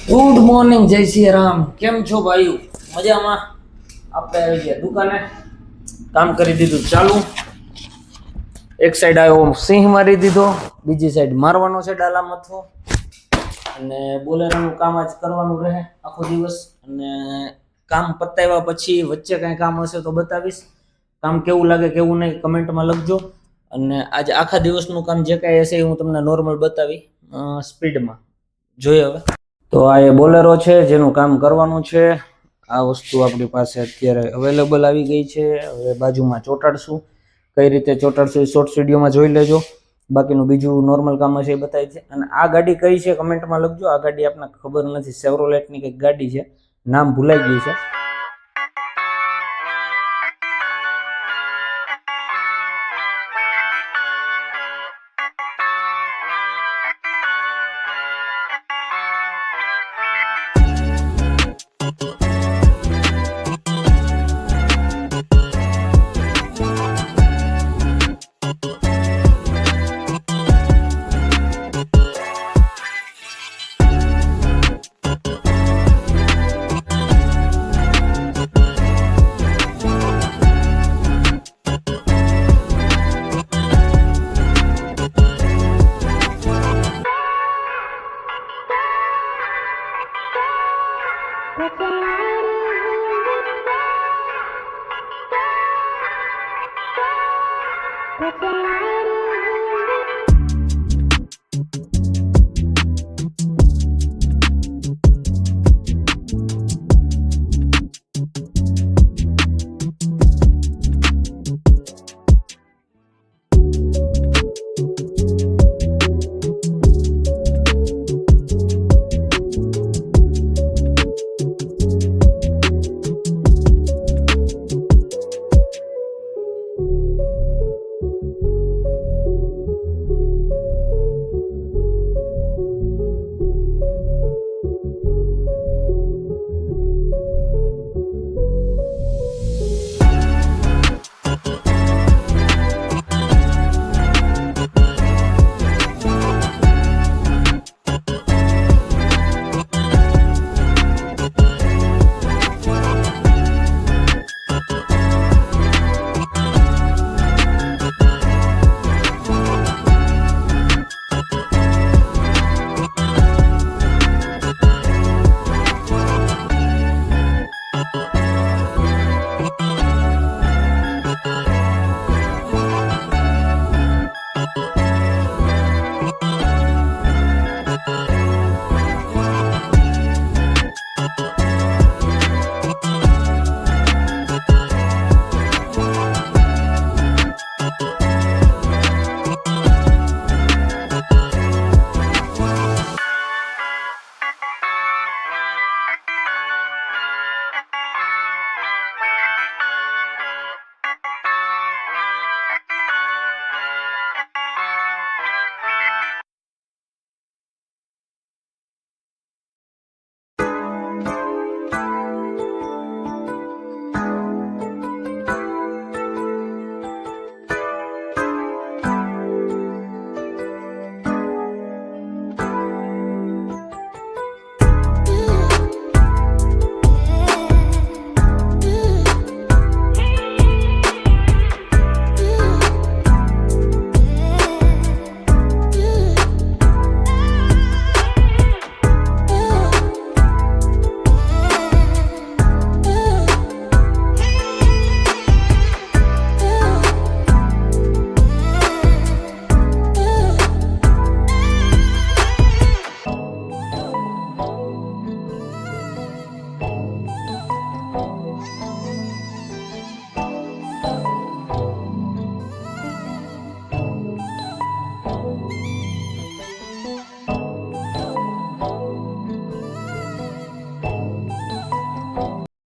Good morning, જય શ્રી રામ. કેમ છો ભાઈઓ? મજામાં? આપણે આવી ગયા દુકાને, કામ કરી દીધું ચાલુ. એક સાઈડ આવ્યો સિંહ મારી દીધો, બીજી સાઈડ મારવાનો છે ડાલા મથો. અને બોલેરાનું કામ આજ કરવાનું રહે આખો દિવસ. અને કામ પતાવ્યા પછી વચ્ચે કાંઈ કામ હશે તો બતાવીશ. કામ કેવું લાગે કેવું નહીં કમેન્ટમાં લખજો. અને આજે આખા દિવસનું કામ જે કાંઈ હશે એ હું તમને નોર્મલ બતાવી સ્પીડમાં. જોઈએ હવે. તો આ એ બોલેરો છે જેનું કામ કરવાનું છે. આ વસ્તુ આપણી પાસે અત્યારે અવેલેબલ આવી ગઈ છે. હવે બાજુમાં ચોંટાડશું. કઈ રીતે ચોંટાડશું એ શોર્ટ્સ વિડીયોમાં જોઈ લેજો. બાકીનું બીજું નોર્મલ કામ હશે એ બતાવી છે. અને આ ગાડી કઈ છે કમેન્ટમાં લખજો. આ ગાડી આપણને ખબર નથી, સેવરોલેટની કંઈક ગાડી છે, નામ ભૂલાઈ ગયું છે.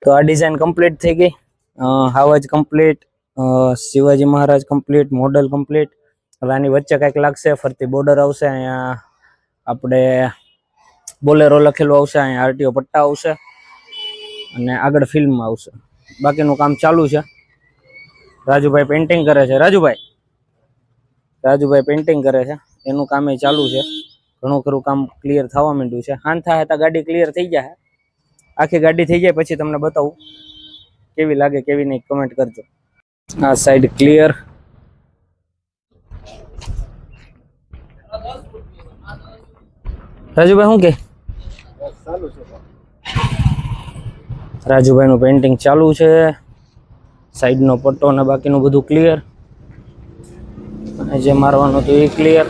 તો આ ડિઝાઇન કમ્પ્લીટ થઈ ગઈ. હાવજ complete, Shivaji Maharaj complete, model complete. હવે આની વચ્ચે કંઈક લાગશે, ફરતી બોર્ડર આવશે, અહીંયા આપણે બોલેરો લખેલું આવશે, અહીંયા આરટીઓ પટ્ટા આવશે અને આગળ ફિલ્મ આવશે. બાકીનું કામ ચાલુ છે. રાજુભાઈ પેઇન્ટિંગ કરે છે. રાજુભાઈ પેઇન્ટિંગ કરે છે, એનું કામ ચાલુ છે. ઘણું ખરું કામ ક્લિયર થવા માંડ્યું છે. હાન થાય તો ગાડી ક્લિયર થઈ જાય. આખી ગાડી થઈ જાય પછી તમને બતાવું કેવી લાગે કેવી નહીં, કમેન્ટ કરજો. આ સાઈડ ક્લિયર. રાજુભાઈ શું કે? રાજુભાઈ નું પેન્ટિંગ ચાલુ છે. સાઈડ નો પટ્ટો ને બાકીનું બધું ક્લિયર. અને જે મારવાનું હતું એ ક્લિયર.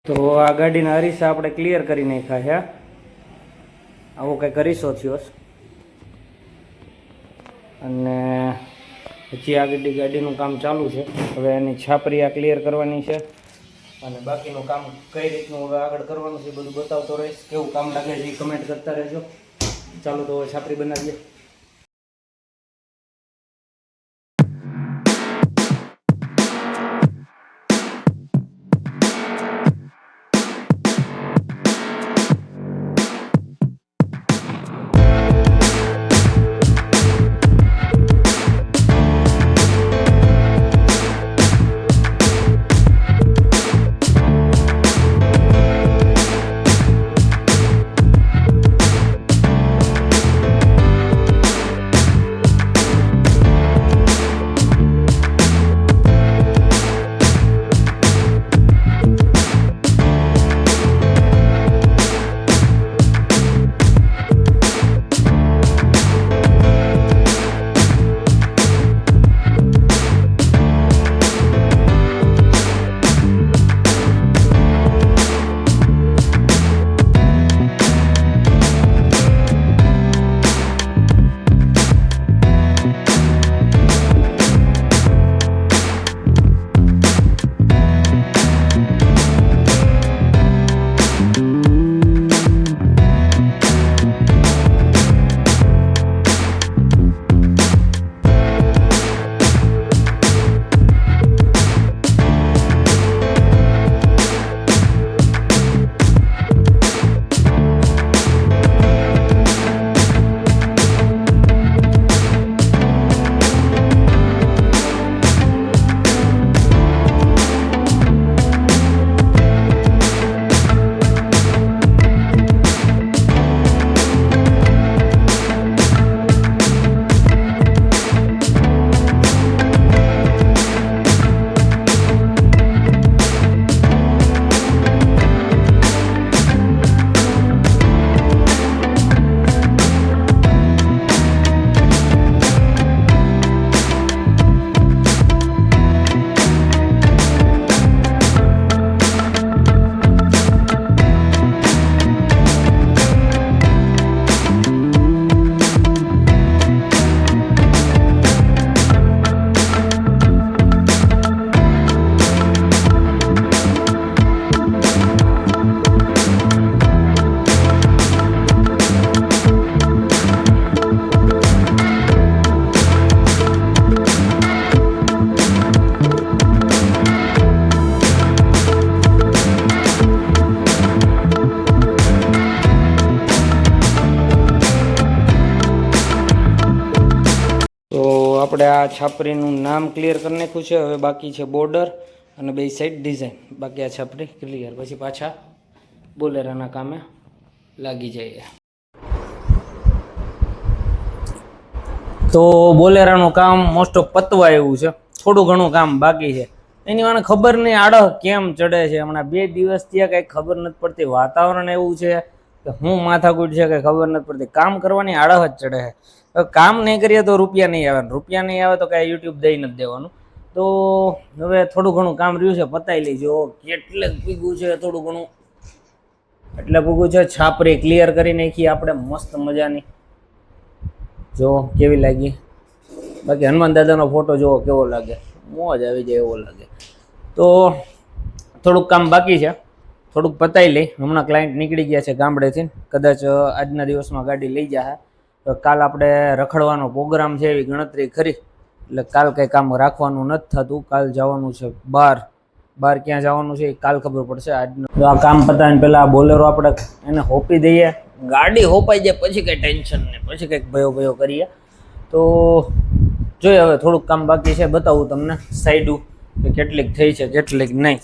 તો આ ગાડીના અરીસા આપણે ક્લિયર કરી નાખ્યા છે. આવો કંઈક અરીસો થયો. અને પછી આ ગાડીનું કામ ચાલુ છે. હવે એની છાપરી આ ક્લિયર કરવાની છે અને બાકીનું કામ કઈ રીતનું હવે આગળ કરવાનું છે બધું બતાવતો રહીશ. કેવું કામ લાગે છે એ કમેન્ટ કરતા રહેજો. ચાલો તો છાપરી બનાવીએ. આપણે આ છાપરીનું નામ ક્લિયર કરી નાખ્યું છે. હવે બાકી છે બોર્ડર અને બે સાઈડ ડિઝાઇન. બાકી આ છાપરી ક્લિયર. પછી પાછા બોલેરાના કામે લાગી જઈએ. તો બોલેરાનું કામ મોસ્ટ ઓફ પતવા એવું છે. થોડું ઘણું કામ બાકી છે. એની મને ખબર નહીં આડહ કેમ ચડે છે. હમણાં 2 દિવસ ત્યાં કંઈ ખબર નથી પડતી. વાતાવરણ એવું છે કે હું માથાકૂટ છે કે ખબર નથી પડતી. કામ કરવાની આડહ જ ચડે છે. કામ નહીં કરીએ તો રૂપિયા નહીં આવે. રૂપિયા નહીં આવે તો કાંઈ યુટ્યુબ દઈ નથી દેવાનું. તો હવે થોડું ઘણું કામ રહ્યું છે, પતાવી લેજો. કેટલે પીગું છે થોડું ઘણું એટલે પીગું છે. છાપરી ક્લિયર કરી નાખી આપણે મસ્ત મજાની. જો કેવી લાગી. બાકી હનુમાન દાદાનો ફોટો જોવો કેવો લાગે. મોજ આવી જાય એવો લાગે. તો થોડુંક કામ બાકી છે, થોડુંક પતાવી લઈ. હમણાં ક્લાયન્ટ નીકળી ગયા છે ગામડેથી. કદાચ આજના દિવસમાં ગાડી લઈ જાય. તો કાલ આપણે રખડવાનો પ્રોગ્રામ છે એવી ગણતરી ખરી. એટલે કાલ કંઈ કામ રાખવાનું નથી થતું. કાલ જવાનું છે બહાર. ક્યાં જવાનું છે એ કાલ ખબર પડશે. આજનું તો આ કામ પતાવીને પહેલાં આ બોલેરો આપણે એને હોપી દઈએ. ગાડી હોપાઈ જાય પછી કંઈ ટેન્શન નહીં. પછી કંઈક ભયો કરીએ. તો જોઈએ હવે થોડુંક કામ બાકી છે. બતાવું તમને સાઈડું કે કેટલીક થઈ છે કેટલીક નહીં.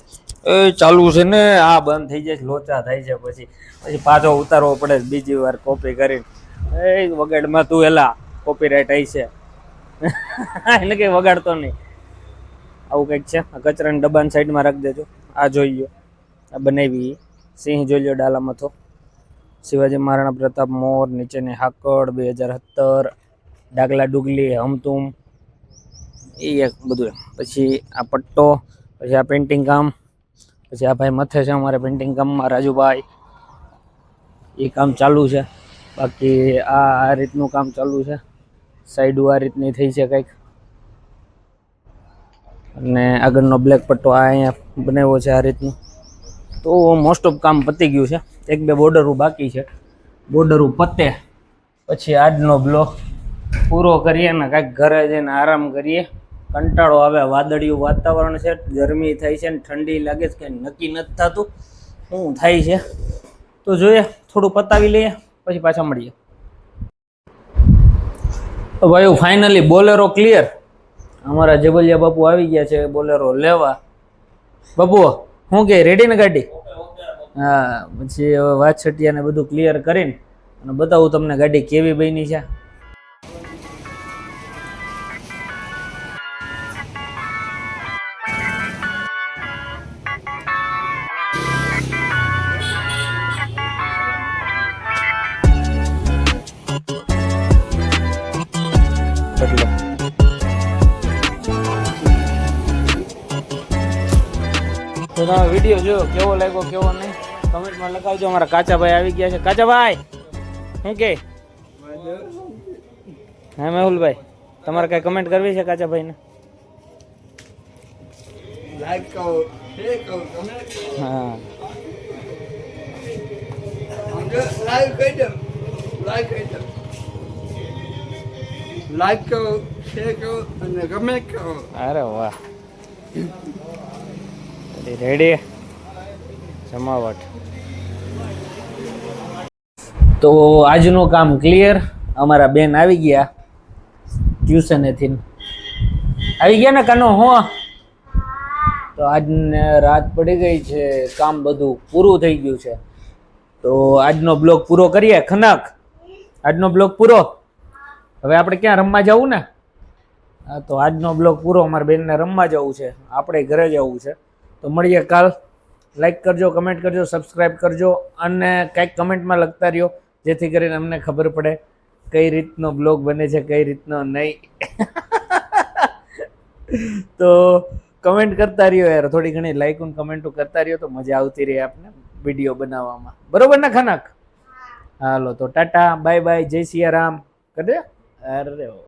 એ ચાલુ છે ને આ બંધ થઈ જાય, લોચા થાય છે. પછી પાછો ઉતારવો પડે બીજી વાર કોપી કરીને. એ વગાડમાં તું એલા કોપીરાઇટ આવી છે એને કંઈ વગાડતો નહીં. આવું કંઈક છે. આ કચરાની ડબ્બાની સાઈડમાં રાખી દેજો. આ જોઈ લો, આ બનાવી સિંહ જોઈ લો ડાલામાં. તો શિવાજી મહારાણા પ્રતાપ મોર, નીચેની હાકડ 2017, ડાગલા ડુગલી, હમતુમ એ એક બધું. પછી આ પટ્ટો, પછી આ પેઇન્ટિંગ કામ, પછી આ ભાઈ મથે છે અમારે પેઇન્ટિંગ કામમાં રાજુભાઈ, એ કામ ચાલુ છે. બાકી આ રીતનું કામ ચાલુ છે. સાઈડું આ રીતની થઈ છે કંઈક. અને આગળનો બ્લેક પટ્ટો આ અહીંયા બનાવ્યો છે આ રીતનું. તો મોસ્ટ ઓફ કામ પતી ગયું છે. 1-2 બોર્ડરો બાકી છે. બોર્ડરો પતે પછી આજનો બ્લોગ પૂરો કરીએ ને કાંઈક ઘરે જઈને આરામ કરીએ. કંટાળો આવે. વાદળિયું વાતાવરણ છે, ગરમી થાય છે ને ઠંડી લાગે છે, કંઈ નક્કી નથી થતું શું થાય છે. તો જોઈએ થોડું પતાવી લઈએ પછી પાછા મળીએ. તો ભાઈ ફાઇનલી બોલેરો ક્લિયર. અમારા જબલિયા બાપુ આવી ગયા છે બોલેરો લેવા. બાપુ શું કે રેડી ને ગાડી? હા. પછી હવે વાત છટિયા ને બધું ક્લિયર કરીને અને બતાવું તમને ગાડી કેવી બની છે. તો તમે વિડીયો જોયો કેવો લાગ્યો કેવો નહીં કમેન્ટમાં લખાવજો. અમારા કાચાભાઈ આવી ગયા છે. કાચાભાઈ શું કે? હા મેહુલભાઈ, તમારે કઈ કમેન્ટ કરવી છે કાચાભાઈને? હા લાઈક કરો, શેર કરો અને કમેન્ટ કરો. અરે વાહ, રેડી જમાવટ. તો આજનું કામ ક્લિયર. અમારા બેન આવી ગયા ટ્યુશનેથી. આવી ગયા ને કાનો? હો તો આજને રાત પડી ગઈ છે. કામ બધું પૂરું થઈ ગયું છે. તો આજનો બ્લોગ પૂરો કરીએ. ખનક આજનો બ્લોગ પૂરો. હવે આપણે ક્યાં રમવા જવું ને? હા, તો આજનો બ્લોગ પૂરો. અમારા બેનને રમવા જવું છે, આપણે ઘરે જવું છે. તો મળીએ કાલ. લાઈક કરજો, કમેન્ટ કરજો, સબસ્ક્રાઈબ કરજો અને કંઈક કમેન્ટમાં લખતા રહ્યો જેથી કરીને અમને ખબર પડે કઈ રીતનો બ્લોગ બને છે કઈ રીતનો નહીં. તો કમેન્ટ કરતા રહ્યો યાર, થોડી ઘણી લાઈક અને કમેન્ટો કરતા રહ્યો તો મજા આવતી રહે આપને વિડીયો બનાવવામાં. બરોબર ને ખનક? હાલો તો ટાટા બાય બાય, જય સિયારામ. કરે અરે